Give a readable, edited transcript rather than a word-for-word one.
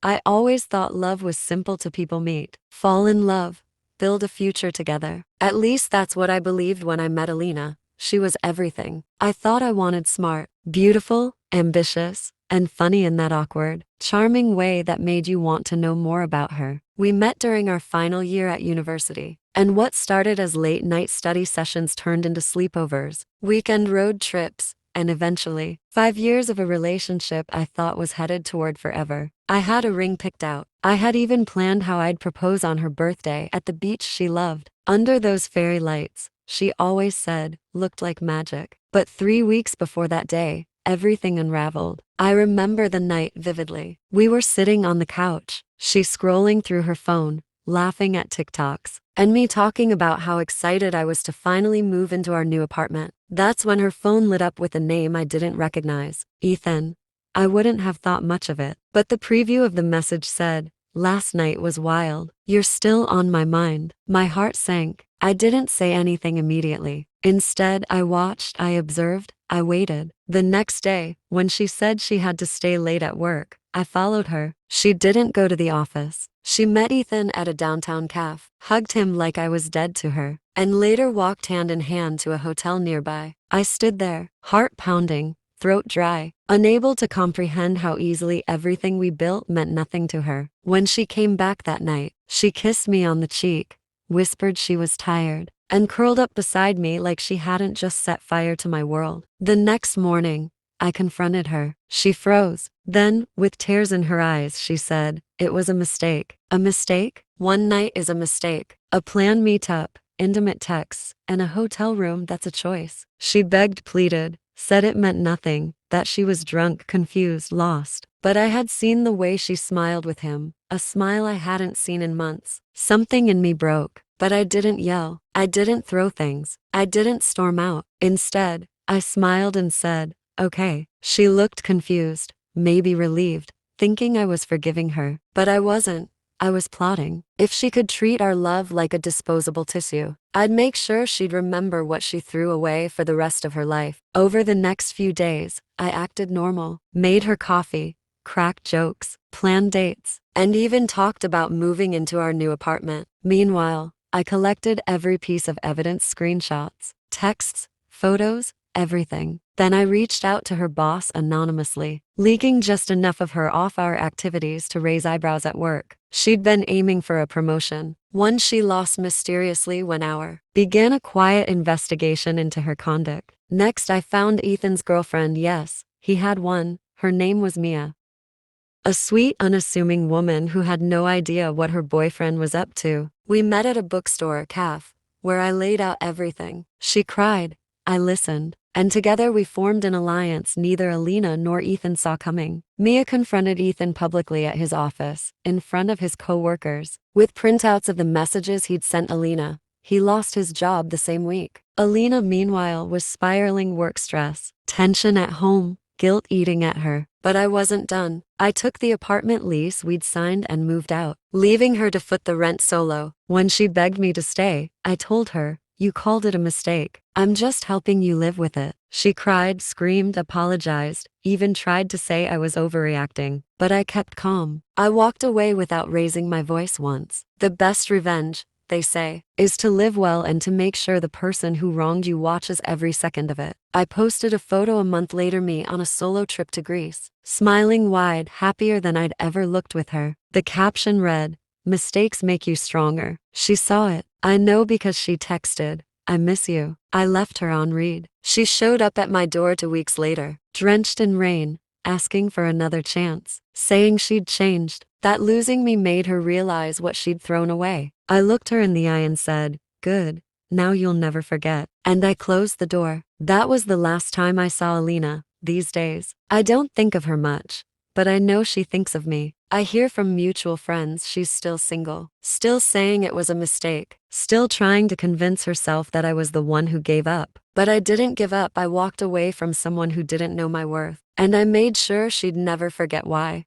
I always thought love was simple to people meet, fall in love, build a future together. At least that's what I believed when I met Alina. She was everything. I thought I wanted smart, beautiful, ambitious, and funny in that awkward, charming way that made you want to know more about her. We met during our final year at university, and what started as late-night study sessions turned into sleepovers, weekend road trips, and eventually, 5 years of a relationship I thought was headed toward forever. I had a ring picked out. I had even planned how I'd propose on her birthday at the beach she loved. Under those fairy lights, she always said, looked like magic. But 3 weeks before that day, everything unraveled. I remember the night vividly. We were sitting on the couch, she scrolling through her phone, laughing at TikToks, and me talking about how excited I was to finally move into our new apartment. That's when her phone lit up with a name I didn't recognize, Ethan. I wouldn't have thought much of it, but the preview of the message said, "Last night was wild. You're still on my mind." My heart sank. I didn't say anything immediately. Instead, I watched, I observed, I waited. The next day, when she said she had to stay late at work, I followed her. She didn't go to the office. She met Ethan at a downtown cafe, hugged him like I was dead to her, and later walked hand in hand to a hotel nearby. I stood there, heart pounding, throat dry, unable to comprehend how easily everything we built meant nothing to her. When she came back that night, she kissed me on the cheek, whispered she was tired, and curled up beside me like she hadn't just set fire to my world. The next morning, I confronted her. She froze. Then, with tears in her eyes, she said, "It was a mistake." A mistake? One night is a mistake. A planned meetup, intimate texts, and a hotel room, that's a choice. She begged, pleaded, said it meant nothing, that she was drunk, confused, lost. But I had seen the way she smiled with him, a smile I hadn't seen in months. Something in me broke, but I didn't yell. I didn't throw things. I didn't storm out. Instead, I smiled and said, "Okay." She looked confused, maybe relieved, thinking I was forgiving her. But I wasn't. I was plotting. If she could treat our love like a disposable tissue, I'd make sure she'd remember what she threw away for the rest of her life. Over the next few days, I acted normal, made her coffee, cracked jokes, planned dates, and even talked about moving into our new apartment. Meanwhile, I collected every piece of evidence, screenshots, texts, photos, everything. Then I reached out to her boss anonymously, leaking just enough of her off-hour activities to raise eyebrows at work. She'd been aiming for a promotion, one she lost mysteriously when our began a quiet investigation into her conduct. Next, I found Ethan's girlfriend. Yes, he had one. Her name was Mia. A sweet, unassuming woman who had no idea what her boyfriend was up to. We met at a bookstore, cafe, where I laid out everything. She cried. I listened. And together we formed an alliance neither Alina nor Ethan saw coming. Mia confronted Ethan publicly at his office, in front of his co-workers, with printouts of the messages he'd sent Alina. He lost his job the same week. Alina, meanwhile, was spiraling work stress, tension at home, guilt eating at her. But I wasn't done. I took the apartment lease we'd signed and moved out, leaving her to foot the rent solo. When she begged me to stay, I told her, "You called it a mistake. I'm just helping you live with it." She cried, screamed, apologized, even tried to say I was overreacting. But I kept calm. I walked away without raising my voice once. The best revenge, they say, is to live well and to make sure the person who wronged you watches every second of it. I posted a photo a month later, me on a solo trip to Greece, smiling wide, happier than I'd ever looked with her. The caption read, "Mistakes make you stronger." She saw it. I know because she texted, "I miss you." I left her on read. She showed up at my door 2 weeks later, drenched in rain, asking for another chance, saying she'd changed, that losing me made her realize what she'd thrown away. I looked her in the eye and said, "Good, now you'll never forget." And I closed the door. That was the last time I saw Alina. These days, I don't think of her much, but I know she thinks of me. I hear from mutual friends she's still single, still saying it was a mistake, still trying to convince herself that I was the one who gave up. But I didn't give up. I walked away from someone who didn't know my worth, and I made sure she'd never forget why.